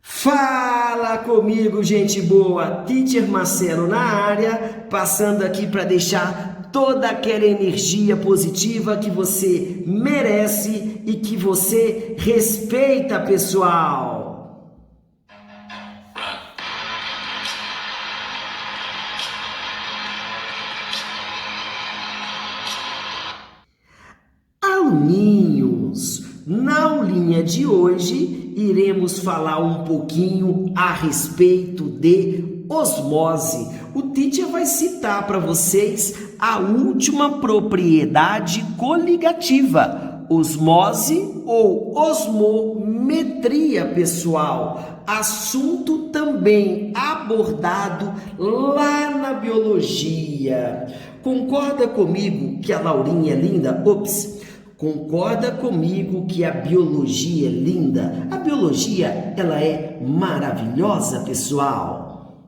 Fala comigo, gente boa! Teacher Marcelo na área, passando aqui para deixar toda aquela energia positiva que você merece e que você respeita, pessoal! Aluninhos, na aulinha de hoje iremos falar um pouquinho a respeito de osmose. O teacher vai citar para vocês a última propriedade coligativa, osmose ou osmometria, pessoal. Assunto também abordado lá na biologia. Concorda comigo que a Laurinha é linda? Concorda comigo que a biologia é linda? A biologia, ela é maravilhosa, pessoal.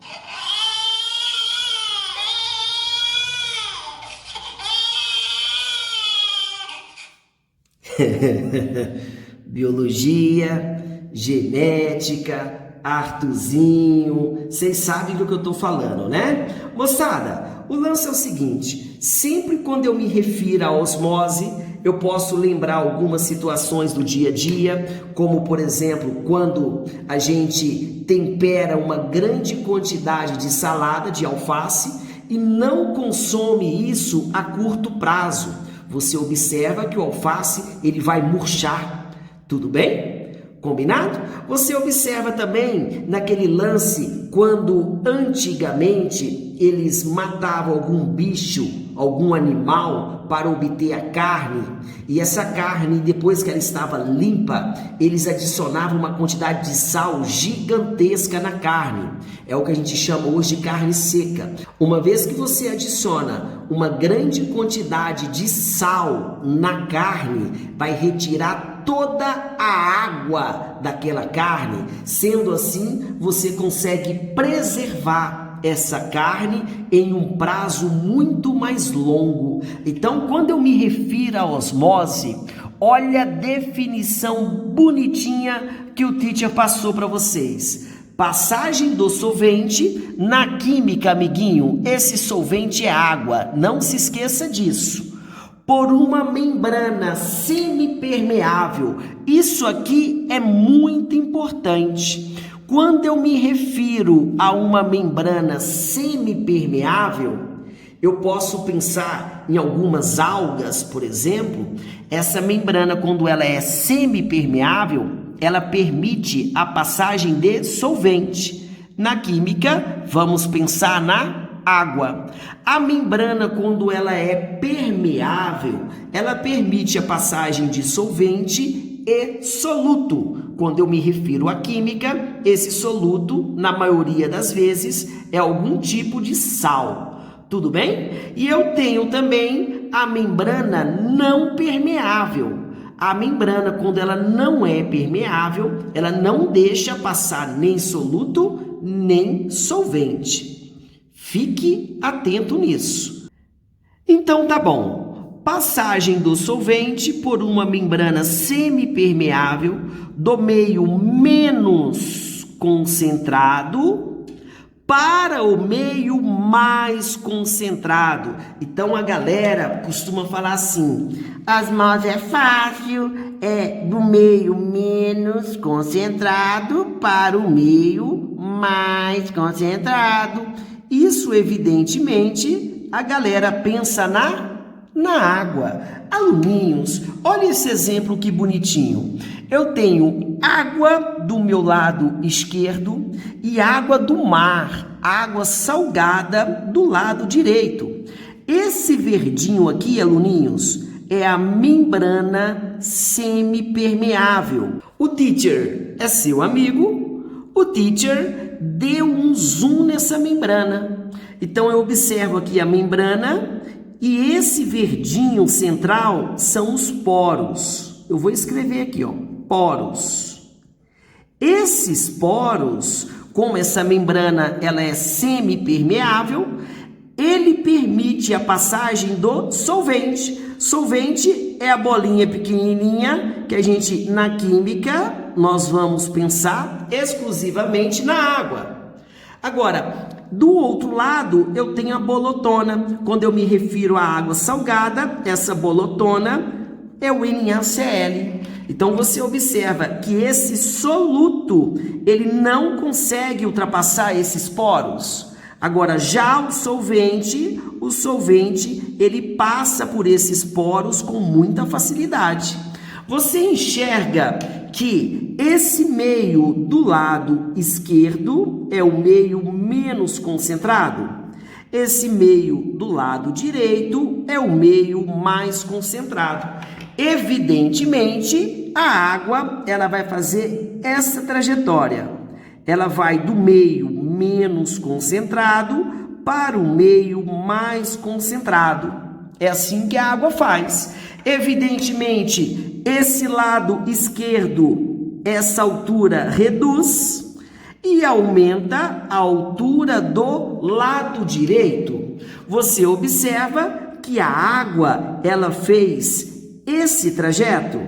Biologia, genética, Artuzinho, vocês sabem do que eu estou falando, né? Moçada, o lance é o seguinte, sempre quando eu me refiro à osmose, eu posso lembrar algumas situações do dia a dia, como por exemplo, quando a gente tempera uma grande quantidade de salada de alface e não consome isso a curto prazo. Você observa que o alface ele vai murchar, tudo bem? Combinado? Você observa também naquele lance quando antigamente eles matavam algum bicho, algum animal para obter a carne, e essa carne, depois que ela estava limpa, eles adicionavam uma quantidade de sal gigantesca na carne. É o que a gente chama hoje de carne seca. Uma vez que você adiciona uma grande quantidade de sal na carne, vai retirar toda a água daquela carne. Sendo assim, você consegue preservar essa carne em um prazo muito mais longo. Então, quando eu me refiro à osmose, olha a definição bonitinha que o teacher passou para vocês. Passagem do solvente na química, amiguinho. Esse solvente é água, não se esqueça disso. Por uma membrana semipermeável. Isso aqui é muito importante. Quando eu me refiro a uma membrana semipermeável, eu posso pensar em algumas algas, por exemplo. Essa membrana, quando ela é semipermeável, ela permite a passagem de solvente. Na química, vamos pensar na água. A membrana, quando ela é permeável, ela permite a passagem de solvente e soluto. Quando eu me refiro à química, esse soluto, na maioria das vezes, é algum tipo de sal. Tudo bem? E eu tenho também a membrana não permeável. A membrana, quando ela não é permeável, ela não deixa passar nem soluto, nem solvente. Fique atento nisso. Então, tá bom. Passagem do solvente por uma membrana semipermeável do meio menos concentrado para o meio mais concentrado. Então a galera costuma falar assim: a osmose é fácil, é do meio menos concentrado para o meio mais concentrado. Isso, evidentemente, a galera pensa na água. Aluninhos, olha esse exemplo que bonitinho. Eu tenho água do meu lado esquerdo e água do mar, água salgada do lado direito. Esse verdinho aqui, aluninhos, é a membrana semipermeável. O teacher é seu amigo, o teacher deu um zoom nessa membrana. Então eu observo aqui a membrana. E esse verdinho central são os poros. Eu vou escrever aqui, ó, poros. Esses poros, como essa membrana ela é semipermeável, ele permite a passagem do solvente. Solvente é a bolinha pequenininha que a gente na química nós vamos pensar exclusivamente na água. Agora, do outro lado, eu tenho a bolotona. Quando eu me refiro à água salgada, essa bolotona é o NaCl. Então, você observa que esse soluto, ele não consegue ultrapassar esses poros. Agora, já o solvente, ele passa por esses poros com muita facilidade. Você enxerga que esse meio do lado esquerdo é o meio menos concentrado? Esse meio do lado direito é o meio mais concentrado. Evidentemente, a água, ela vai fazer essa trajetória. Ela vai do meio menos concentrado para o meio mais concentrado. É assim que a água faz. Evidentemente, esse lado esquerdo, essa altura reduz e aumenta a altura do lado direito. Você observa que a água, ela fez esse trajeto,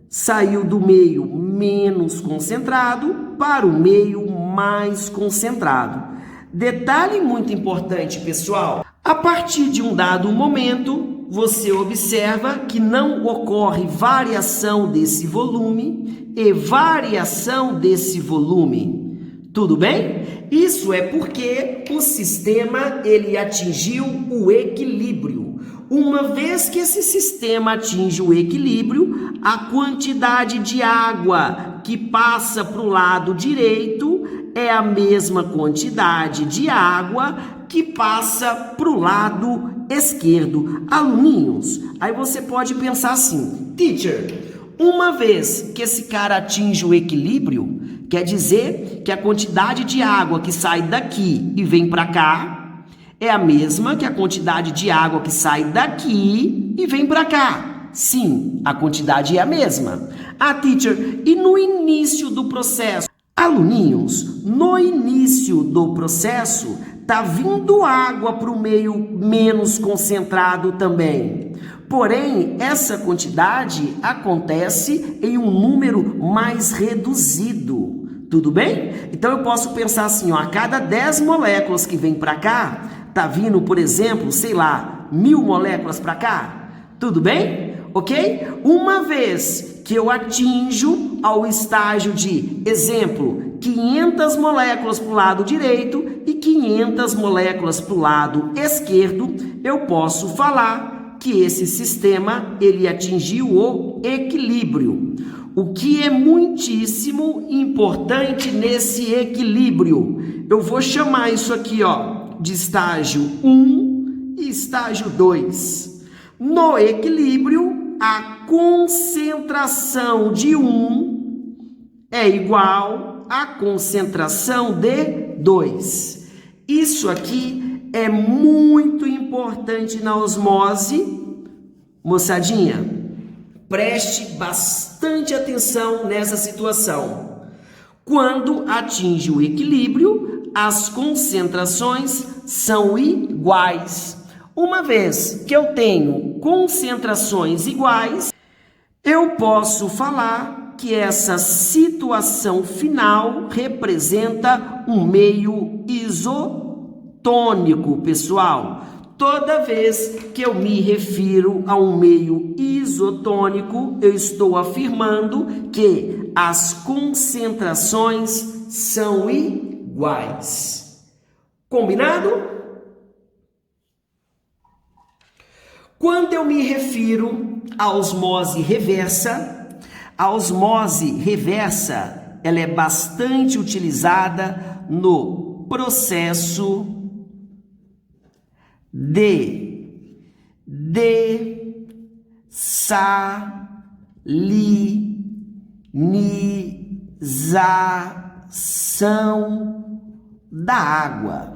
saiu do meio menos concentrado para o meio mais concentrado. Detalhe muito importante, pessoal. A partir de um dado momento, você observa que não ocorre variação desse volume e variação desse volume. Tudo bem? Isso é porque o sistema, ele atingiu o equilíbrio. Uma vez que esse sistema atinge o equilíbrio, a quantidade de água que passa para o lado direito é a mesma quantidade de água que passa para o lado esquerdo. Aluninhos, aí você pode pensar assim: teacher, uma vez que esse cara atinge o equilíbrio, quer dizer que a quantidade de água que sai daqui e vem para cá é a mesma que a quantidade de água que sai daqui e vem para cá. Sim, a quantidade é a mesma. Ah, teacher, e no início do processo? Aluninhos, no início do processo, tá vindo água para o meio menos concentrado também. Porém, essa quantidade acontece em um número mais reduzido. Tudo bem? Então, eu posso pensar assim, ó, a cada 10 moléculas que vem para cá, tá vindo, por exemplo, sei lá, 1000 moléculas para cá. Tudo bem? Ok? Uma vez que eu atinjo ao estágio de, exemplo, 500 moléculas para o lado direito e 500 moléculas para o lado esquerdo, eu posso falar que esse sistema, ele atingiu o equilíbrio. O que é muitíssimo importante nesse equilíbrio? Eu vou chamar isso aqui, ó, de estágio 1 e estágio 2. No equilíbrio, a concentração de 1 é igual à concentração de 2. Isso aqui é muito importante na osmose. Moçadinha, preste bastante atenção nessa situação. Quando atinge o equilíbrio, as concentrações são iguais. Uma vez que eu tenho concentrações iguais, eu posso falar que essa situação final representa um meio isotônico, pessoal. Toda vez que eu me refiro a um meio isotônico, eu estou afirmando que as concentrações são iguais. Combinado? Quando eu me refiro à osmose reversa, ela é bastante utilizada no processo de dessalinização da água.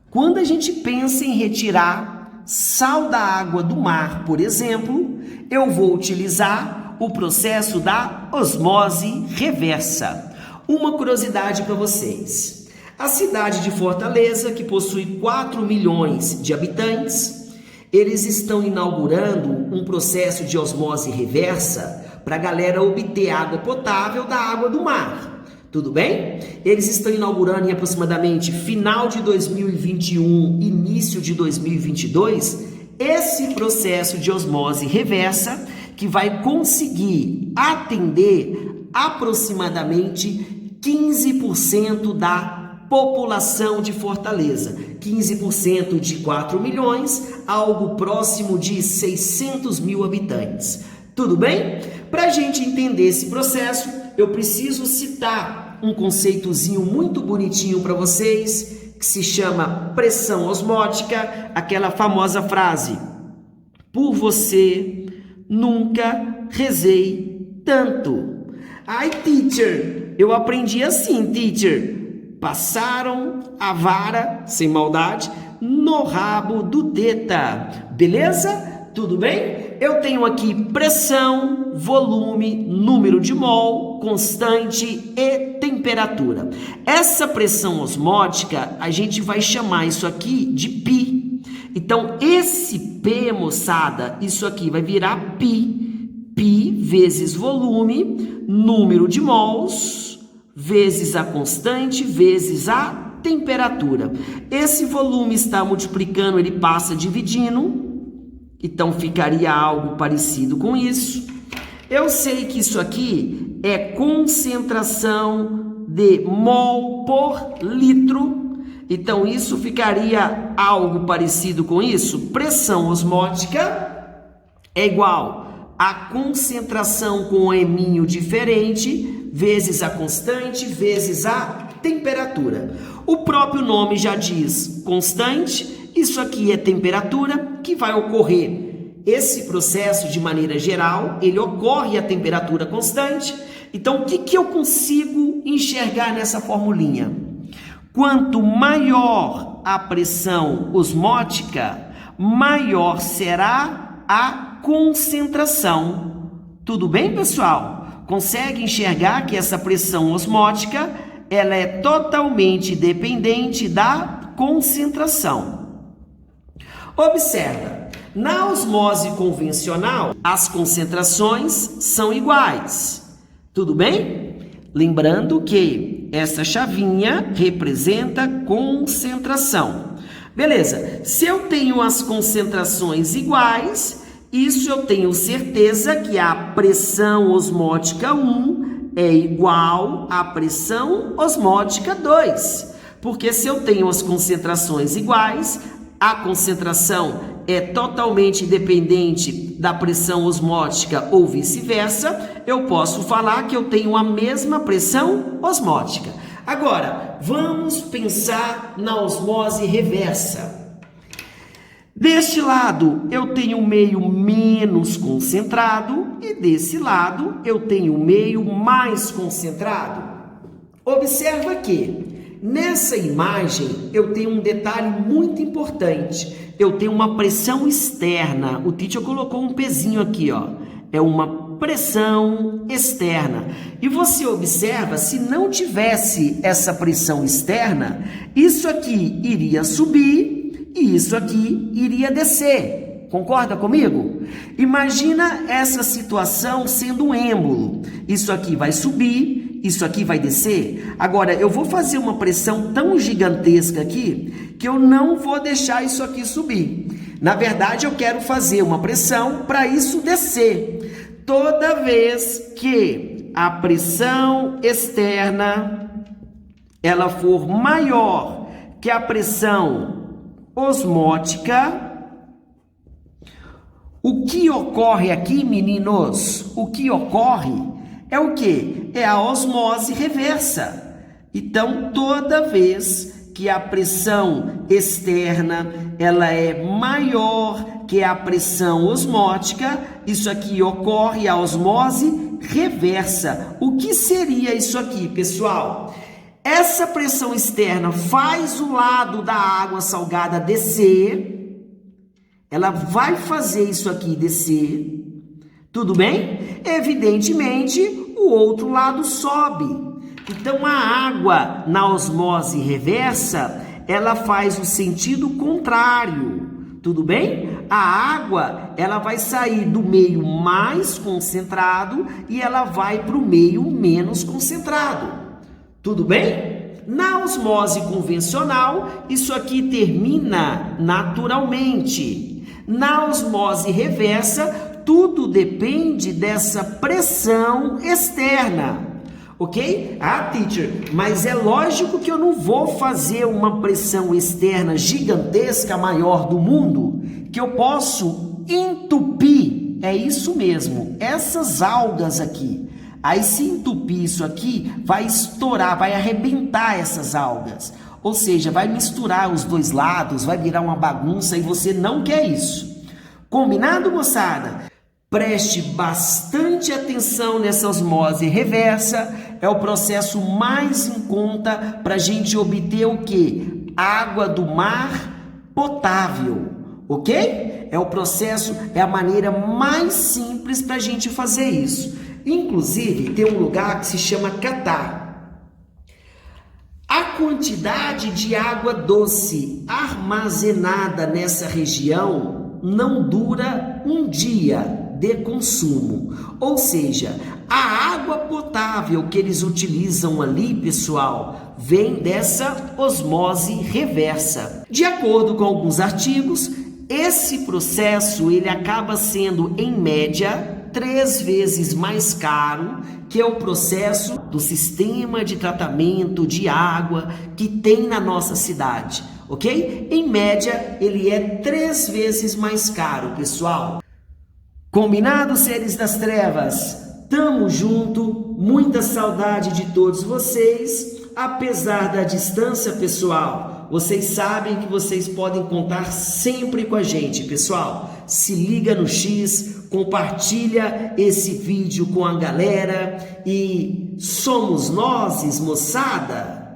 Quando a gente pensa em retirar sal da água do mar, por exemplo, eu vou utilizar o processo da osmose reversa. Uma curiosidade para vocês. A cidade de Fortaleza, que possui 4 milhões de habitantes, eles estão inaugurando um processo de osmose reversa para a galera obter água potável da água do mar. Tudo bem? Eles estão inaugurando em aproximadamente final de 2021, início de 2022, esse processo de osmose reversa que vai conseguir atender aproximadamente 15% da população de Fortaleza. 15% de 4 milhões, algo próximo de 600 mil habitantes. Tudo bem? Para a gente entender esse processo, eu preciso citar um conceitozinho muito bonitinho para vocês, que se chama pressão osmótica, aquela famosa frase: por você nunca rezei tanto. Ai, teacher, eu aprendi assim, teacher. Passaram a vara, sem maldade, no rabo do teta. Beleza? Tudo bem? Eu tenho aqui pressão, volume, número de mol, constante e temperatura. Essa pressão osmótica, a gente vai chamar isso aqui de π. Então, esse P, moçada, isso aqui vai virar π. π vezes volume, número de mols, vezes a constante, vezes a temperatura. Esse volume está multiplicando, ele passa dividindo, então ficaria algo parecido com isso. Eu sei que isso aqui é concentração de mol por litro, então isso ficaria algo parecido com isso. Pressão osmótica é igual a concentração com um eminho diferente, vezes a constante, vezes a temperatura. O próprio nome já diz constante, isso aqui é temperatura, que vai ocorrer. Esse processo, de maneira geral, ele ocorre a temperatura constante. Então, o que eu consigo enxergar nessa formulinha? Quanto maior a pressão osmótica, maior será a concentração. Tudo bem, pessoal? Consegue enxergar que essa pressão osmótica, ela é totalmente dependente da concentração. Observa, na osmose convencional, as concentrações são iguais. Tudo bem? Lembrando que essa chavinha representa concentração. Beleza, se eu tenho as concentrações iguais, isso eu tenho certeza que a pressão osmótica 1 é igual à pressão osmótica 2. Porque se eu tenho as concentrações iguais, a concentração é totalmente dependente da pressão osmótica ou vice-versa, eu posso falar que eu tenho a mesma pressão osmótica. Agora, vamos pensar na osmose reversa. Deste lado, eu tenho o meio menos concentrado e desse lado, eu tenho o meio mais concentrado. Observa que, nessa imagem, eu tenho um detalhe muito importante. Eu tenho uma pressão externa. O teacher colocou um pezinho aqui, ó. É uma pressão externa. E você observa, se não tivesse essa pressão externa, isso aqui iria subir e isso aqui iria descer. Concorda comigo? Imagina essa situação sendo um êmbolo. Isso aqui vai subir, isso aqui vai descer. Agora, eu vou fazer uma pressão tão gigantesca aqui que eu não vou deixar isso aqui subir. Na verdade, eu quero fazer uma pressão para isso descer. Toda vez que a pressão externa ela for maior que a pressão osmótica, o que ocorre aqui, meninos? O que ocorre é o quê? É a osmose reversa. Então, toda vez que a pressão externa ela é maior que a pressão osmótica, isso aqui ocorre a osmose reversa. O que seria isso aqui, pessoal? Essa pressão externa faz o lado da água salgada descer, ela vai fazer isso aqui descer, tudo bem? Evidentemente, o outro lado sobe. Então, a água na osmose reversa, ela faz o sentido contrário, tudo bem? A água, ela vai sair do meio mais concentrado e ela vai para o meio menos concentrado. Tudo bem? Na osmose convencional, isso aqui termina naturalmente. Na osmose reversa, tudo depende dessa pressão externa. Ok? Ah, teacher, mas é lógico que eu não vou fazer uma pressão externa gigantesca, maior do mundo, que eu posso entupir. É isso mesmo, essas algas aqui. Aí se entupir isso aqui, vai estourar, vai arrebentar essas algas. Ou seja, vai misturar os dois lados, vai virar uma bagunça e você não quer isso. Combinado, moçada? Preste bastante atenção nessa osmose reversa, é o processo mais em conta para a gente obter o quê? Água do mar potável, ok? É o processo, é a maneira mais simples para a gente fazer isso. Inclusive, tem um lugar que se chama Catar. A quantidade de água doce armazenada nessa região não dura um dia de consumo, ou seja, a água potável que eles utilizam ali, pessoal, vem dessa osmose reversa. De acordo com alguns artigos, esse processo ele acaba sendo, em média, 3 vezes mais caro que é o processo do sistema de tratamento de água que tem na nossa cidade, ok? Em média, ele é 3 vezes mais caro, pessoal. Combinado, seres das trevas? Tamo junto, muita saudade de todos vocês, apesar da distância, pessoal. Vocês sabem que vocês podem contar sempre com a gente, pessoal. Se liga no X, compartilha esse vídeo com a galera e somos nós, moçada!